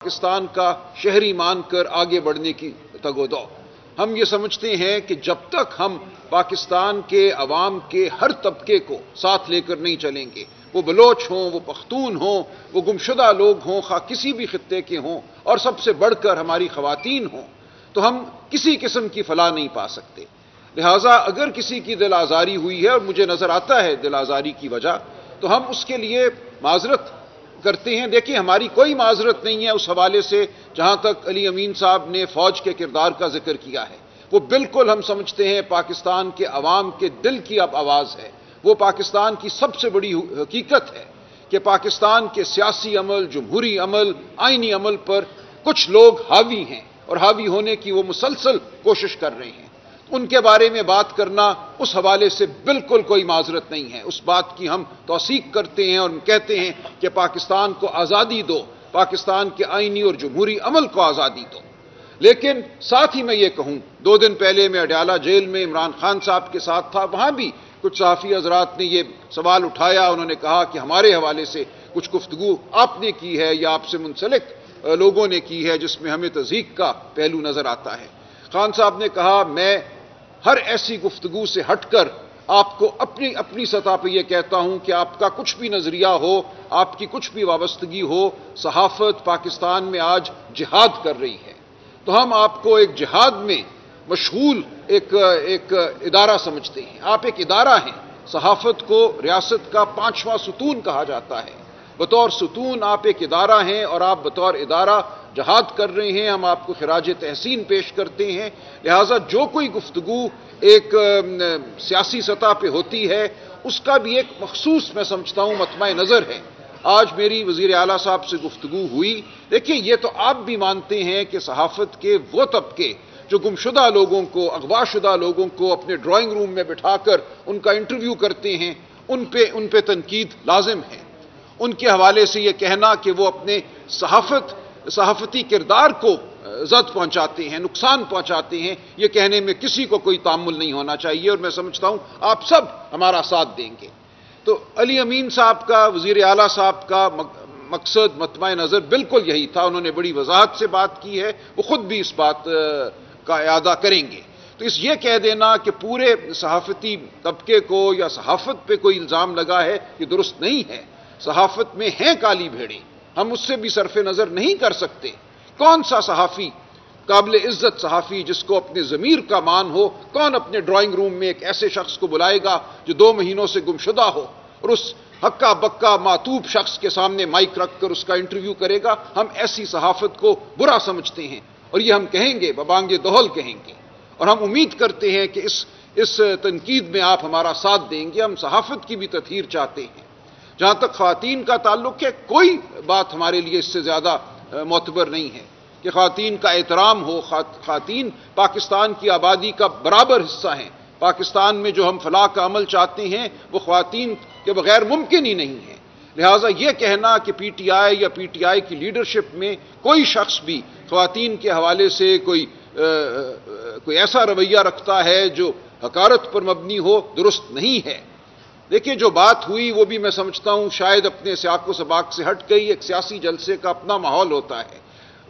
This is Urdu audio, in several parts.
پاکستان کا شہری مان کر آگے بڑھنے کی تگ و دو۔ ہم یہ سمجھتے ہیں کہ جب تک ہم پاکستان کے عوام کے ہر طبقے کو ساتھ لے کر نہیں چلیں گے، وہ بلوچ ہوں، وہ پختون ہوں، وہ گمشدہ لوگ ہوں، خواہ کسی بھی خطے کے ہوں، اور سب سے بڑھ کر ہماری خواتین ہوں، تو ہم کسی قسم کی فلاح نہیں پا سکتے۔ لہٰذا اگر کسی کی دل آزاری ہوئی ہے، اور مجھے نظر آتا ہے دل آزاری کی وجہ، تو ہم اس کے لیے معذرت کرتے ہیں۔ دیکھیں، ہماری کوئی معذرت نہیں ہے اس حوالے سے جہاں تک علی امین صاحب نے فوج کے کردار کا ذکر کیا ہے۔ وہ بالکل ہم سمجھتے ہیں پاکستان کے عوام کے دل کی اب آواز ہے۔ وہ پاکستان کی سب سے بڑی حقیقت ہے کہ پاکستان کے سیاسی عمل، جمہوری عمل، آئینی عمل پر کچھ لوگ حاوی ہیں، اور حاوی ہونے کی وہ مسلسل کوشش کر رہے ہیں۔ ان کے بارے میں بات کرنا اس حوالے سے بالکل کوئی معذرت نہیں ہے۔ اس بات کی ہم توثیق کرتے ہیں اور کہتے ہیں کہ پاکستان کو آزادی دو، پاکستان کے آئینی اور جمہوری عمل کو آزادی دو۔ لیکن ساتھ ہی میں یہ کہوں، 2 دن پہلے میں اڈیالہ جیل میں عمران خان صاحب کے ساتھ تھا، وہاں بھی کچھ صحافی حضرات نے یہ سوال اٹھایا۔ انہوں نے کہا کہ ہمارے حوالے سے کچھ گفتگو آپ نے کی ہے یا آپ سے منسلک لوگوں نے کی ہے جس میں ہمیں تضحیک کا پہلو نظر آتا ہے۔ خان صاحب نے کہا، میں ہر ایسی گفتگو سے ہٹ کر آپ کو اپنی سطح پہ یہ کہتا ہوں کہ آپ کا کچھ بھی نظریہ ہو، آپ کی کچھ بھی وابستگی ہو، صحافت پاکستان میں آج جہاد کر رہی ہے، تو ہم آپ کو ایک جہاد میں مشغول ایک ادارہ سمجھتے ہیں۔ آپ ایک ادارہ ہیں۔ صحافت کو ریاست کا 5واں ستون کہا جاتا ہے۔ بطور ستون آپ ایک ادارہ ہیں، اور آپ بطور ادارہ جہاد کر رہے ہیں۔ ہم آپ کو خراج تحسین پیش کرتے ہیں۔ لہٰذا جو کوئی گفتگو ایک سیاسی سطح پہ ہوتی ہے، اس کا بھی ایک مخصوص میں سمجھتا ہوں مطمع نظر ہے۔ آج میری وزیر اعلیٰ صاحب سے گفتگو ہوئی۔ دیکھیں، یہ تو آپ بھی مانتے ہیں کہ صحافت کے وہ طبقے جو گمشدہ لوگوں کو، اغوا شدہ لوگوں کو اپنے ڈرائنگ روم میں بٹھا کر ان کا انٹرویو کرتے ہیں، ان پہ تنقید لازم ہے۔ ان کے حوالے سے یہ کہنا کہ وہ اپنے صحافتی کردار کو زد پہنچاتے ہیں، نقصان پہنچاتے ہیں، یہ کہنے میں کسی کو کوئی تعامل نہیں ہونا چاہیے، اور میں سمجھتا ہوں آپ سب ہمارا ساتھ دیں گے۔ تو علی امین صاحب کا، وزیر اعلیٰ صاحب کا مقصد، مطمع نظر بالکل یہی تھا۔ انہوں نے بڑی وضاحت سے بات کی ہے، وہ خود بھی اس بات کا اعادہ کریں گے۔ تو یہ کہہ دینا کہ پورے صحافتی طبقے کو یا صحافت پہ کوئی الزام لگا ہے، یہ درست نہیں ہے۔ صحافت میں ہیں کالی بھیڑیں، ہم اس سے بھی صرف نظر نہیں کر سکتے۔ کون سا صحافی، قابل عزت صحافی جس کو اپنے ضمیر کا مان ہو، کون اپنے ڈرائنگ روم میں ایک ایسے شخص کو بلائے گا جو 2 مہینوں سے گمشدہ ہو، اور اس ہکا بکا معتوب شخص کے سامنے مائک رکھ کر اس کا انٹرویو کرے گا؟ ہم ایسی صحافت کو برا سمجھتے ہیں، اور یہ ہم کہیں گے، ببانگ دہل کہیں گے، اور ہم امید کرتے ہیں کہ اس تنقید میں آپ ہمارا ساتھ دیں گے۔ ہم صحافت کی بھی تطہیر چاہتے ہیں۔ جہاں تک خواتین کا تعلق ہے، کوئی بات ہمارے لیے اس سے زیادہ معتبر نہیں ہے کہ خواتین کا احترام ہو۔ خواتین پاکستان کی آبادی کا برابر حصہ ہیں۔ پاکستان میں جو ہم فلاح کا عمل چاہتے ہیں وہ خواتین کے بغیر ممکن ہی نہیں ہے۔ لہٰذا یہ کہنا کہ پی ٹی آئی یا پی ٹی آئی کی لیڈرشپ میں کوئی شخص بھی خواتین کے حوالے سے کوئی ایسا رویہ رکھتا ہے جو حقارت پر مبنی ہو، درست نہیں ہے۔ دیکھیں، جو بات ہوئی وہ بھی میں سمجھتا ہوں شاید اپنے سیاق و سباق سے ہٹ گئی۔ ایک سیاسی جلسے کا اپنا ماحول ہوتا ہے۔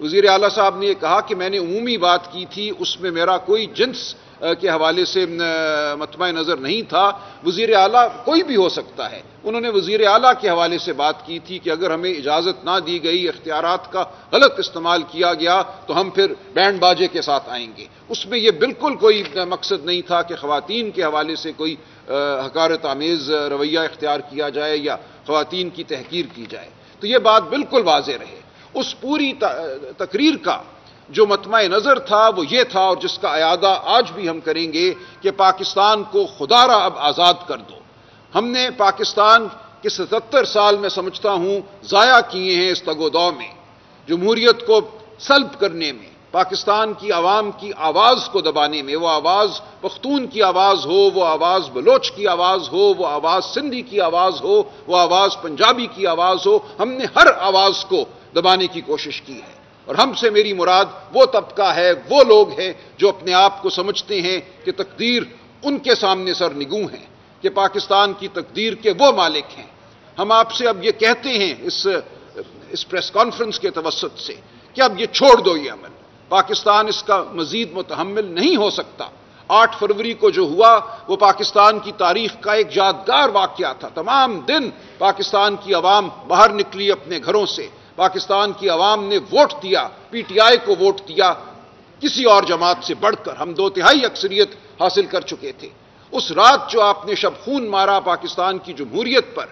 وزیر اعلیٰ صاحب نے یہ کہا کہ میں نے عمومی بات کی تھی، اس میں میرا کوئی جنس کے حوالے سے مطمع نظر نہیں تھا۔ وزیر اعلیٰ کوئی بھی ہو سکتا ہے۔ انہوں نے وزیر اعلیٰ کے حوالے سے بات کی تھی کہ اگر ہمیں اجازت نہ دی گئی، اختیارات کا غلط استعمال کیا گیا، تو ہم پھر بینڈ باجے کے ساتھ آئیں گے۔ اس میں یہ بالکل کوئی مقصد نہیں تھا کہ خواتین کے حوالے سے کوئی حقارت آمیز رویہ اختیار کیا جائے یا خواتین کی تحقیر کی جائے۔ تو یہ بات بالکل واضح رہے۔ اس پوری تقریر کا جو مطمع نظر تھا وہ یہ تھا، اور جس کا اعادہ آج بھی ہم کریں گے، کہ پاکستان کو خدا را اب آزاد کر دو۔ ہم نے پاکستان کے 77 سال میں سمجھتا ہوں ضائع کیے ہیں اس تگ و دو میں، جمہوریت کو سلب کرنے میں، پاکستان کی عوام کی آواز کو دبانے میں۔ وہ آواز پختون کی آواز ہو، وہ آواز بلوچ کی آواز ہو، وہ آواز سندھی کی آواز ہو، وہ آواز پنجابی کی آواز ہو، ہم نے ہر آواز کو دبانے کی کوشش کی ہے۔ اور ہم سے میری مراد وہ طبقہ ہے، وہ لوگ ہیں جو اپنے آپ کو سمجھتے ہیں کہ تقدیر ان کے سامنے سر نگوں ہے، کہ پاکستان کی تقدیر کے وہ مالک ہیں۔ ہم آپ سے اب یہ کہتے ہیں اس پریس کانفرنس کے توسط سے کہ اب یہ چھوڑ دو یہ عمل، پاکستان اس کا مزید متحمل نہیں ہو سکتا۔ 8 فروری کو جو ہوا وہ پاکستان کی تاریخ کا ایک یادگار واقعہ تھا۔ تمام دن پاکستان کی عوام باہر نکلی اپنے گھروں سے، پاکستان کی عوام نے ووٹ دیا، پی ٹی آئی کو ووٹ دیا، کسی اور جماعت سے بڑھ کر ہم 2/3 اکثریت حاصل کر چکے تھے۔ اس رات جو آپ نے شب خون مارا پاکستان کی جمہوریت پر،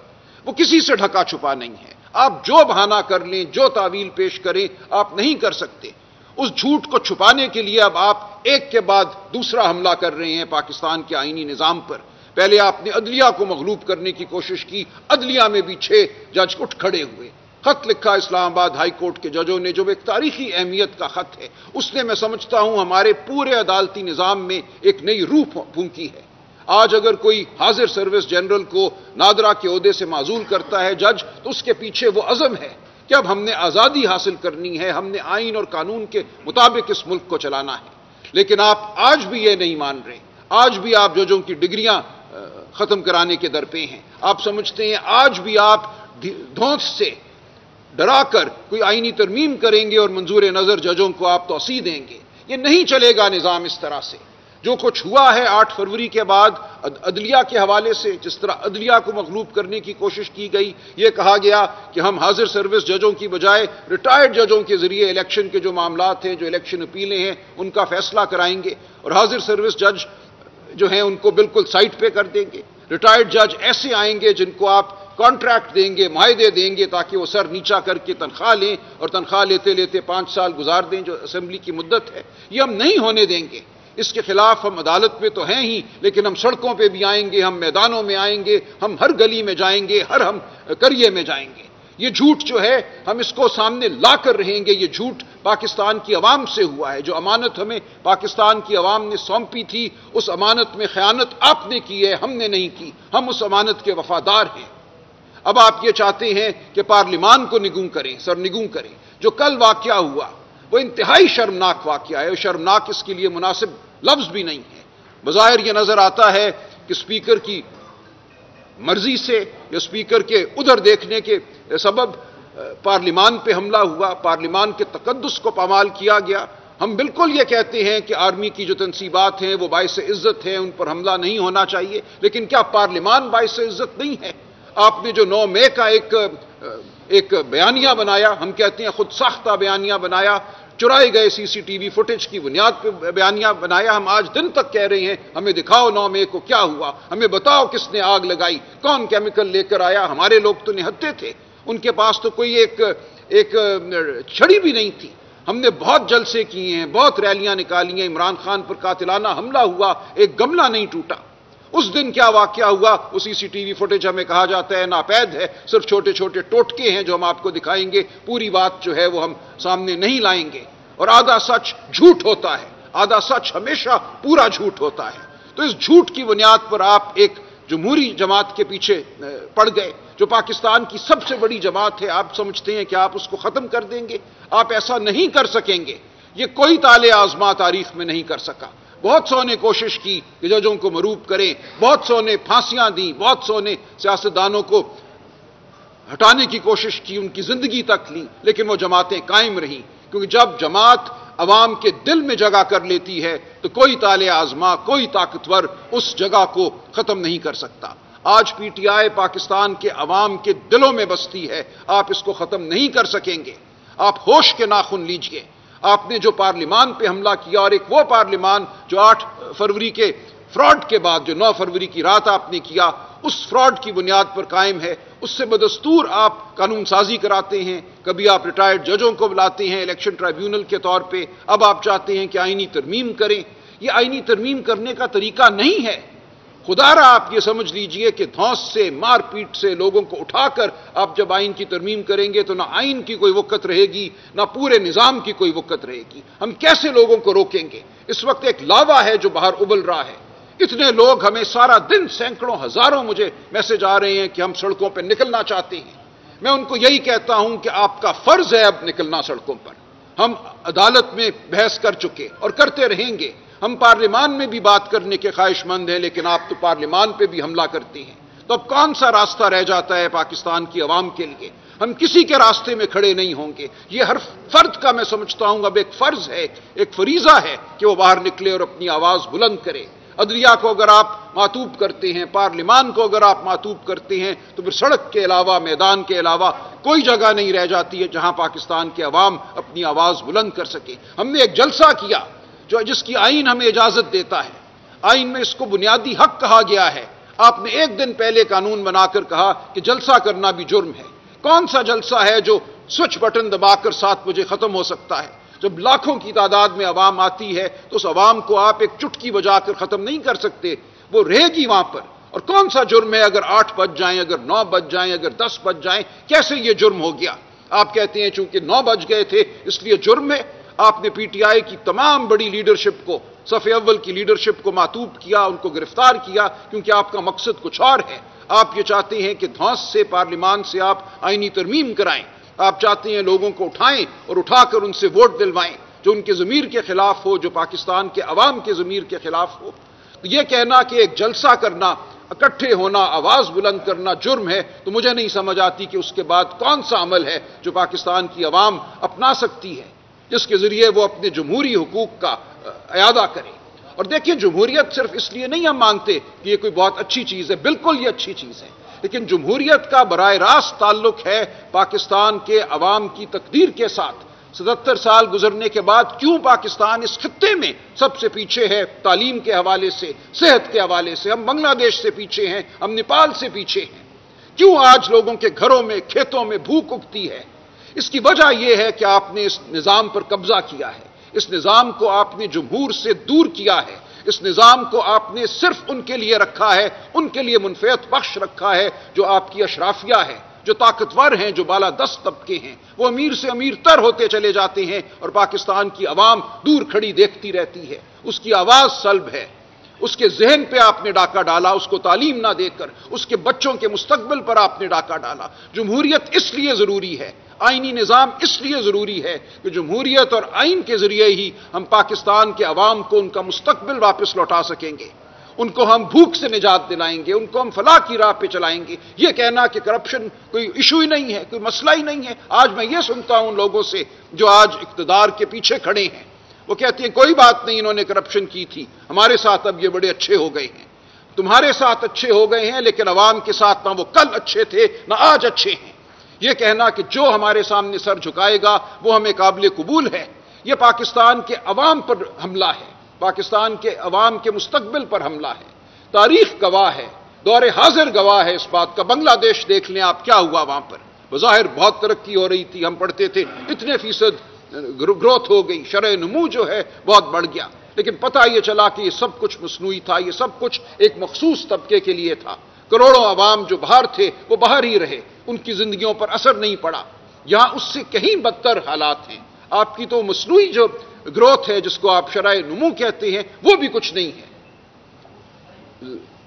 وہ کسی سے ڈھکا چھپا نہیں ہے۔ آپ جو بہانہ کر لیں، جو تعویل پیش کریں، آپ نہیں کر سکتے۔ اس جھوٹ کو چھپانے کے لیے اب آپ ایک کے بعد دوسرا حملہ کر رہے ہیں پاکستان کے آئینی نظام پر۔ پہلے آپ نے عدلیہ کو مغلوب کرنے کی کوشش کی، عدلیہ میں بھی 6 جج اٹھ کھڑے ہوئے۔ خط لکھا اسلام آباد ہائی کورٹ کے ججوں نے، جو ایک تاریخی اہمیت کا خط ہے، اس نے میں سمجھتا ہوں ہمارے پورے عدالتی نظام میں ایک نئی روح پھونکی ہے۔ آج اگر کوئی حاضر سروس جنرل کو نادرا کے عہدے سے معزول کرتا ہے جج، تو اس کے پیچھے وہ عزم ہے کہ اب ہم نے آزادی حاصل کرنی ہے، ہم نے آئین اور قانون کے مطابق اس ملک کو چلانا ہے۔ لیکن آپ آج بھی یہ نہیں مان رہے، آج بھی آپ ججوں کی ڈگریاں ختم کرانے کے درپے ہیں۔ آپ سمجھتے ہیں آج بھی آپ دھونس سے ڈرا کر کوئی آئینی ترمیم کریں گے اور منظور نظر ججوں کو آپ توسیع دیں گے۔ یہ نہیں چلے گا نظام اس طرح سے۔ جو کچھ ہوا ہے 8 فروری کے بعد عدلیہ کے حوالے سے، جس طرح عدلیہ کو مغلوب کرنے کی کوشش کی گئی، یہ کہا گیا کہ ہم حاضر سروس ججوں کی بجائے ریٹائرڈ ججوں کے ذریعے الیکشن کے جو معاملات ہیں، جو الیکشن اپیلیں ہیں، ان کا فیصلہ کرائیں گے، اور حاضر سروس جج جو ہیں ان کو بالکل سائٹ پہ کر دیں گے۔ ریٹائرڈ جج ایسے آئیں گے جن کو آپ کانٹریکٹ دیں گے، معاہدے دیں گے، تاکہ وہ سر نیچا کر کے تنخواہ لیں، اور تنخواہ لیتے لیتے 5 سال گزار دیں جو اسمبلی کی مدت ہے۔ یہ ہم نہیں ہونے دیں گے۔ اس کے خلاف ہم عدالت میں تو ہیں ہی، لیکن ہم سڑکوں پہ بھی آئیں گے، ہم میدانوں میں آئیں گے، ہم ہر گلی میں جائیں گے، ہر ہم کریے میں جائیں گے۔ یہ جھوٹ جو ہے ہم اس کو سامنے لا کر رہیں گے۔ یہ جھوٹ پاکستان کی عوام سے ہوا ہے۔ جو امانت ہمیں پاکستان کی عوام نے سونپی تھی، اس امانت میں خیانت آپ نے کی ہے، ہم نے نہیں کی۔ ہم اس امانت کے وفادار ہیں۔ اب آپ یہ چاہتے ہیں کہ پارلیمان کو نگوں کریں، سرنگوں کریں۔ جو کل واقعہ ہوا وہ انتہائی شرمناک واقعہ ہے، اور شرمناک اس کے لیے مناسب لفظ بھی نہیں ہے۔ بظاہر یہ نظر آتا ہے کہ اسپیکر کی مرضی سے یا اسپیکر کے ادھر دیکھنے کے سبب پارلیمان پہ حملہ ہوا، پارلیمان کے تقدس کو پامال کیا گیا۔ ہم بالکل یہ کہتے ہیں کہ آرمی کی جو تنصیبات ہیں وہ باعث عزت ہیں، ان پر حملہ نہیں ہونا چاہیے، لیکن کیا پارلیمان باعث عزت نہیں ہے؟ آپ نے جو 9 مئی کا ایک بیانیہ بنایا، ہم کہتے ہیں خود ساختہ بیانیہ بنایا، چرائے گئے CCTV فوٹیج کی بنیاد پہ بیانیہ بنایا۔ ہم آج دن تک کہہ رہے ہیں ہمیں دکھاؤ 9 مئی کو کیا ہوا، ہمیں بتاؤ کس نے آگ لگائی، کون کیمیکل لے کر آیا۔ ہمارے لوگ تو نہتے تھے، ان کے پاس تو کوئی ایک چھڑی بھی نہیں تھی۔ ہم نے بہت جلسے کیے ہیں، بہت ریلیاں نکالی ہیں، عمران خان پر قاتلانہ حملہ ہوا، ایک گملہ نہیں ٹوٹا۔ اس دن کیا واقعہ ہوا وہ CCTV فوٹیج ہمیں کہا جاتا ہے ناپید ہے، صرف چھوٹے چھوٹے ٹوٹکے ہیں جو ہم آپ کو دکھائیں گے، پوری بات جو ہے وہ ہم سامنے نہیں لائیں گے۔ اور آدھا سچ جھوٹ ہوتا ہے، آدھا سچ ہمیشہ پورا جھوٹ ہوتا ہے۔ تو اس جھوٹ کی بنیاد پر آپ ایک جمہوری جماعت کے پیچھے پڑ گئے، جو پاکستان کی سب سے بڑی جماعت ہے۔ آپ سمجھتے ہیں کہ آپ اس کو ختم کر دیں گے؟ آپ ایسا نہیں کر سکیں گے۔ یہ کوئی طالع آزما تاریخ میں نہیں کر سکا۔ بہت سو نے کوشش کی کہ ججوں کو مروب کریں، بہت سو نے پھانسیاں دیں، بہت سو نے سیاستدانوں کو ہٹانے کی کوشش کی، ان کی زندگی تک لی، لیکن وہ جماعتیں قائم رہیں، کیونکہ جب جماعت عوام کے دل میں جگہ کر لیتی ہے تو کوئی طالع آزما، کوئی طاقتور اس جگہ کو ختم نہیں کر سکتا۔ آج PTI پاکستان کے عوام کے دلوں میں بستی ہے، آپ اس کو ختم نہیں کر سکیں گے۔ آپ ہوش کے ناخن لیجئے۔ آپ نے جو پارلیمان پہ حملہ کیا، اور ایک وہ پارلیمان جو 8 فروری کے فراڈ کے بعد جو 9 فروری کی رات آپ نے کیا، اس فراڈ کی بنیاد پر قائم ہے۔ اس سے بدستور آپ قانون سازی کراتے ہیں، کبھی آپ ریٹائرڈ ججوں کو بلاتے ہیں الیکشن ٹرائیبیونل کے طور پہ، اب آپ چاہتے ہیں کہ آئینی ترمیم کریں۔ یہ آئینی ترمیم کرنے کا طریقہ نہیں ہے۔ خدا را آپ یہ سمجھ لیجئے کہ دھونس سے، مار پیٹ سے لوگوں کو اٹھا کر آپ جب آئین کی ترمیم کریں گے تو نہ آئین کی کوئی وقت رہے گی، نہ پورے نظام کی کوئی وقت رہے گی۔ ہم کیسے لوگوں کو روکیں گے؟ اس وقت ایک لاوا ہے جو باہر ابل رہا ہے۔ اتنے لوگ ہمیں سارا دن سینکڑوں ہزاروں مجھے میسج آ رہے ہیں کہ ہم سڑکوں پہ نکلنا چاہتے ہیں۔ میں ان کو یہی کہتا ہوں کہ آپ کا فرض ہے اب نکلنا سڑکوں پر۔ ہم عدالت میں بحث کر چکے اور کرتے رہیں گے، ہم پارلیمان میں بھی بات کرنے کے خواہش مند ہیں، لیکن آپ تو پارلیمان پہ بھی حملہ کرتے ہیں۔ تو اب کون سا راستہ رہ جاتا ہے پاکستان کی عوام کے لیے؟ ہم کسی کے راستے میں کھڑے نہیں ہوں گے. یہ ہر فرد کا میں سمجھتا ہوں اب ایک فرض ہے، ایک فریضہ ہے کہ وہ باہر نکلے اور اپنی آواز بلند کرے. عدلیہ کو اگر آپ معطوب کرتے ہیں، پارلیمان کو اگر آپ معطوب کرتے ہیں، تو پھر سڑک کے علاوہ، میدان کے علاوہ کوئی جگہ نہیں رہ جاتی ہے جہاں پاکستان کے عوام اپنی آواز بلند کر سکے. ہم نے ایک جلسہ کیا جس کی آئین ہمیں اجازت دیتا ہے. آئین میں اس کو بنیادی حق کہا گیا ہے. آپ نے ایک دن پہلے قانون بنا کر کہا کہ جلسہ کرنا بھی جرم ہے. کون سا جلسہ ہے جو سوئچ بٹن دبا کر 7 بجے ختم ہو سکتا ہے؟ جب لاکھوں کی تعداد میں عوام آتی ہے تو اس عوام کو آپ ایک چٹکی بجا کر ختم نہیں کر سکتے، وہ رہے گی وہاں پر. اور کون سا جرم ہے اگر 8 بج جائیں، اگر 9 بج جائیں، اگر 10 بج جائیں؟ کیسے یہ جرم ہو گیا؟ آپ کہتے ہیں چونکہ 9 بج گئے تھے اس لیے جرم ہے. آپ نے پی ٹی آئی کی تمام بڑی لیڈرشپ کو، صف اول کی لیڈرشپ کو معطوب کیا، ان کو گرفتار کیا، کیونکہ آپ کا مقصد کچھ اور ہے. آپ یہ چاہتے ہیں کہ دھونس سے پارلیمان سے آپ آئینی ترمیم کرائیں. آپ چاہتے ہیں لوگوں کو اٹھائیں اور اٹھا کر ان سے ووٹ دلوائیں جو ان کے ضمیر کے خلاف ہو، جو پاکستان کے عوام کے ضمیر کے خلاف ہو. تو یہ کہنا کہ ایک جلسہ کرنا، اکٹھے ہونا، آواز بلند کرنا جرم ہے، تو مجھے نہیں سمجھ آتی کہ اس کے بعد کون سا عمل ہے جو پاکستان کی عوام اپنا سکتی ہے جس کے ذریعے وہ اپنے جمہوری حقوق کا اعادہ کرے. اور دیکھیے، جمہوریت صرف اس لیے نہیں ہم مانتے کہ یہ کوئی بہت اچھی چیز ہے، بالکل یہ اچھی چیز ہے، لیکن جمہوریت کا براہ راست تعلق ہے پاکستان کے عوام کی تقدیر کے ساتھ. 77 سال گزرنے کے بعد کیوں پاکستان اس خطے میں سب سے پیچھے ہے؟ تعلیم کے حوالے سے، صحت کے حوالے سے ہم بنگلہ دیش سے پیچھے ہیں، ہم نیپال سے پیچھے ہیں. کیوں آج لوگوں کے گھروں میں، کھیتوں میں بھوک اگتی ہے؟ اس کی وجہ یہ ہے کہ آپ نے اس نظام پر قبضہ کیا ہے. اس نظام کو آپ نے جمہور سے دور کیا ہے. اس نظام کو آپ نے صرف ان کے لیے رکھا ہے، ان کے لیے منفعت بخش رکھا ہے جو آپ کی اشرافیہ ہے، جو طاقتور ہیں، جو بالا دست طبقے ہیں. وہ امیر سے امیر تر ہوتے چلے جاتے ہیں اور پاکستان کی عوام دور کھڑی دیکھتی رہتی ہے. اس کی آواز سلب ہے. اس کے ذہن پہ آپ نے ڈاکہ ڈالا، اس کو تعلیم نہ دے کر اس کے بچوں کے مستقبل پر آپ نے ڈاکہ ڈالا. جمہوریت اس لیے ضروری ہے، آئینی نظام اس لیے ضروری ہے کہ جمہوریت اور آئین کے ذریعے ہی ہم پاکستان کے عوام کو ان کا مستقبل واپس لوٹا سکیں گے. ان کو ہم بھوک سے نجات دلائیں گے، ان کو ہم فلاح کی راہ پہ چلائیں گے. یہ کہنا کہ کرپشن کوئی ایشو ہی نہیں ہے، کوئی مسئلہ ہی نہیں ہے. آج میں یہ سنتا ہوں لوگوں سے جو آج اقتدار کے پیچھے کھڑے ہیں، وہ کہتے ہیں کوئی بات نہیں، انہوں نے کرپشن کی تھی، ہمارے ساتھ اب یہ بڑے اچھے ہو گئے ہیں. تمہارے ساتھ اچھے ہو گئے ہیں، لیکن عوام کے ساتھ نہ وہ کل اچھے تھے نہ آج اچھے ہیں. یہ کہنا کہ جو ہمارے سامنے سر جھکائے گا وہ ہمیں قابل قبول ہے، یہ پاکستان کے عوام پر حملہ ہے، پاکستان کے عوام کے مستقبل پر حملہ ہے. تاریخ گواہ ہے، دور حاضر گواہ ہے اس بات کا. بنگلہ دیش دیکھ لیں آپ، کیا ہوا وہاں پر. بظاہر بہت ترقی ہو رہی تھی، ہم پڑھتے تھے اتنے فیصد گروتھ ہو گئی، شرح نمو جو ہے بہت بڑھ گیا، لیکن پتہ یہ چلا کہ یہ سب کچھ مصنوعی تھا، یہ سب کچھ ایک مخصوص طبقے کے لیے تھا. کروڑوں عوام جو باہر تھے وہ باہر ہی رہے، ان کی زندگیوں پر اثر نہیں پڑا. یہاں اس سے کہیں بدتر حالات ہیں. آپ کی تو مصنوعی جو گروتھ ہے جس کو آپ شرح نمو کہتے ہیں وہ بھی کچھ نہیں ہے.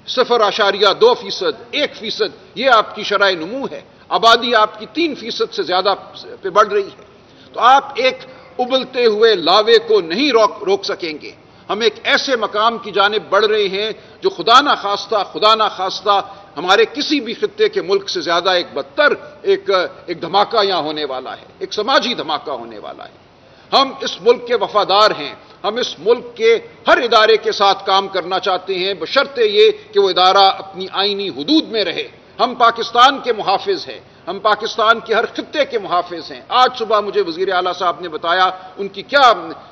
0.2%، 1%، یہ آپ کی شرح نمو ہے. آبادی آپ کی 3% سے زیادہ پہ بڑھ رہی ہے. تو آپ ایک ابلتے ہوئے لاوے کو نہیں روک سکیں گے. ہم ایک ایسے مقام کی جانب بڑھ رہے ہیں جو خدا نہ خواستہ ہمارے کسی بھی خطے کے ملک سے زیادہ ایک بدتر ایک دھماکہ یہاں ہونے والا ہے، ایک سماجی دھماکہ ہونے والا ہے. ہم اس ملک کے وفادار ہیں، ہم اس ملک کے ہر ادارے کے ساتھ کام کرنا چاہتے ہیں بشرطے یہ کہ وہ ادارہ اپنی آئینی حدود میں رہے. ہم پاکستان کے محافظ ہیں، ہم پاکستان کے ہر خطے کے محافظ ہیں. آج صبح مجھے وزیر اعلیٰ صاحب نے بتایا ان کی کیا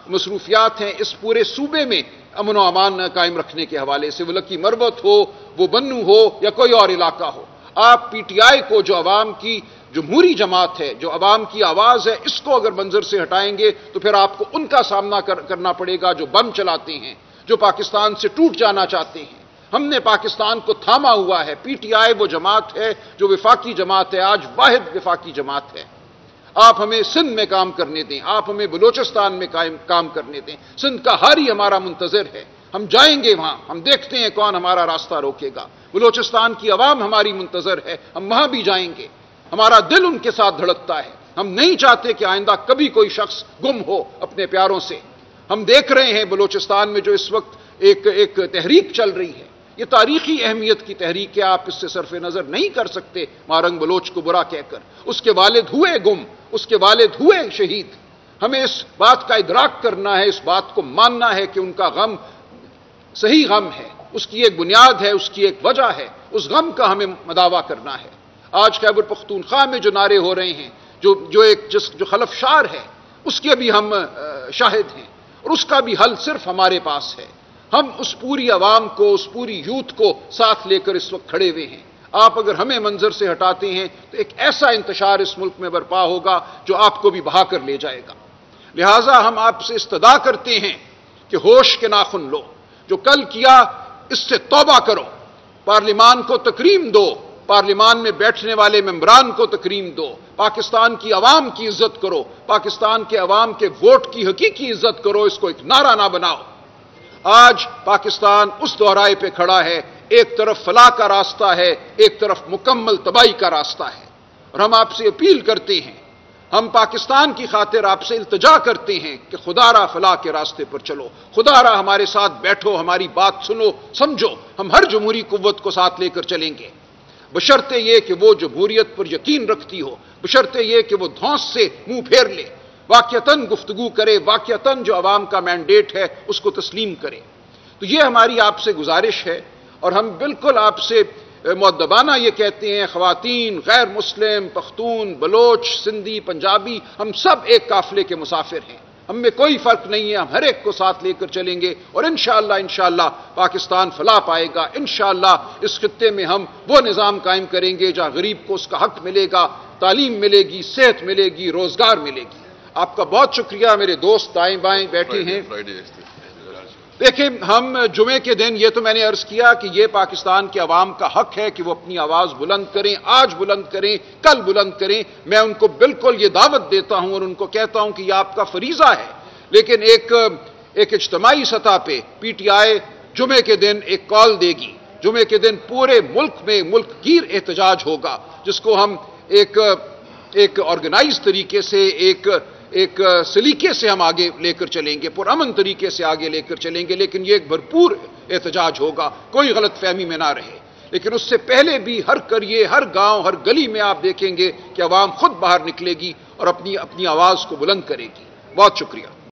مصروفیات ہیں اس پورے صوبے میں امن و امان قائم رکھنے کے حوالے سے، وہ لکی مروت ہو، وہ بنو ہو یا کوئی اور علاقہ ہو. آپ پی ٹی آئی کو جو عوام کی جمہوری جماعت ہے، جو عوام کی آواز ہے، اس کو اگر منظر سے ہٹائیں گے تو پھر آپ کو ان کا سامنا کرنا پڑے گا جو بم چلاتے ہیں، جو پاکستان سے ٹوٹ جانا چاہتے ہیں. ہم نے پاکستان کو تھاما ہوا ہے. پی ٹی آئی وہ جماعت ہے جو وفاقی جماعت ہے، آج واحد وفاقی جماعت ہے. آپ ہمیں سندھ میں کام کرنے دیں، آپ ہمیں بلوچستان میں کام کرنے دیں. سندھ کا ہر ہی ہمارا منتظر ہے، ہم جائیں گے وہاں، ہم دیکھتے ہیں کون ہمارا راستہ روکے گا. بلوچستان کی عوام ہماری منتظر ہے، ہم وہاں بھی جائیں گے. ہمارا دل ان کے ساتھ دھڑکتا ہے. ہم نہیں چاہتے کہ آئندہ کبھی کوئی شخص گم ہو اپنے پیاروں سے. ہم دیکھ رہے ہیں بلوچستان میں جو اس وقت ایک تحریک چل رہی ہے، یہ تاریخی اہمیت کی تحریک ہے، آپ اس سے صرف نظر نہیں کر سکتے مارنگ بلوچ کو برا کہہ کر۔ اس کے والد ہوئے گم، اس کے والد ہوئے شہید۔ ہمیں اس بات کا ادراک کرنا ہے، اس بات کو ماننا ہے کہ ان کا غم صحیح غم ہے، اس کی ایک بنیاد ہے، اس کی ایک وجہ ہے، اس غم کا ہمیں مداوع کرنا ہے۔ آج خیبر پختونخوا میں جو نعرے ہو رہے ہیں، جو خلف شار ہے، اس کے بھی ہم شاہد ہیں، اور اس کا بھی حل صرف ہمارے پاس ہے۔ ہم اس پوری عوام کو، اس پوری یوتھ کو ساتھ لے کر اس وقت کھڑے ہوئے ہیں۔ آپ اگر ہمیں منظر سے ہٹاتے ہیں تو ایک ایسا انتشار اس ملک میں برپا ہوگا جو آپ کو بھی بہا کر لے جائے گا۔ لہٰذا ہم آپ سے استدعا کرتے ہیں کہ ہوش کے ناخن لو، جو کل کیا اس سے توبہ کرو، پارلیمان کو تکریم دو، پارلیمان میں بیٹھنے والے ممبران کو تکریم دو، پاکستان کی عوام کی عزت کرو، پاکستان کے عوام کے ووٹ کی حقیقی عزت کرو، اس کو ایک نعرہ نہ بناؤ۔ آج پاکستان اس دورائے پہ کھڑا ہے، ایک طرف فلاح کا راستہ ہے، ایک طرف مکمل تباہی کا راستہ ہے، اور ہم آپ سے اپیل کرتے ہیں، ہم پاکستان کی خاطر آپ سے التجا کرتے ہیں کہ خدا را فلاح کے راستے پر چلو، خدا را ہمارے ساتھ بیٹھو، ہماری بات سنو، سمجھو، ہم ہر جمہوری قوت کو ساتھ لے کر چلیں گے، بشرطے یہ کہ وہ جمہوریت پر یقین رکھتی ہو، بشرطے یہ کہ وہ دھونس سے منہ پھیر لے، واقعتاً گفتگو کرے، واقعتاً جو عوام کا مینڈیٹ ہے اس کو تسلیم کرے۔ تو یہ ہماری آپ سے گزارش ہے، اور ہم بالکل آپ سے مؤدبانہ یہ کہتے ہیں، خواتین، غیر مسلم، پختون، بلوچ، سندھی، پنجابی، ہم سب ایک قافلے کے مسافر ہیں، ہم میں کوئی فرق نہیں ہے، ہم ہر ایک کو ساتھ لے کر چلیں گے، اور انشاءاللہ پاکستان فلاح پائے گا۔ انشاءاللہ اس خطے میں ہم وہ نظام قائم کریں گے جہاں غریب کو اس کا حق ملے گا، تعلیم ملے گی، صحت ملے گی، روزگار ملے گی۔ آپ کا بہت شکریہ، میرے دوست دائیں بائیں بیٹھے ہیں۔ دیکھیں، ہم جمعے کے دن، یہ تو میں نے عرض کیا کہ یہ پاکستان کے عوام کا حق ہے کہ وہ اپنی آواز بلند کریں، آج بلند کریں، کل بلند کریں، میں ان کو بالکل یہ دعوت دیتا ہوں اور ان کو کہتا ہوں کہ یہ آپ کا فریضہ ہے، لیکن ایک اجتماعی سطح پہ پی ٹی آئی جمعے کے دن ایک کال دے گی، جمعے کے دن پورے ملک میں ملک گیر احتجاج ہوگا، جس کو ہم ایک آرگنائز طریقے سے، ایک سلیقے سے ہم آگے لے کر چلیں گے، پرامن طریقے سے آگے لے کر چلیں گے، لیکن یہ ایک بھرپور احتجاج ہوگا، کوئی غلط فہمی میں نہ رہے۔ لیکن اس سے پہلے بھی ہر قریے، ہر گاؤں، ہر گلی میں آپ دیکھیں گے کہ عوام خود باہر نکلے گی اور اپنی آواز کو بلند کرے گی۔ بہت شکریہ۔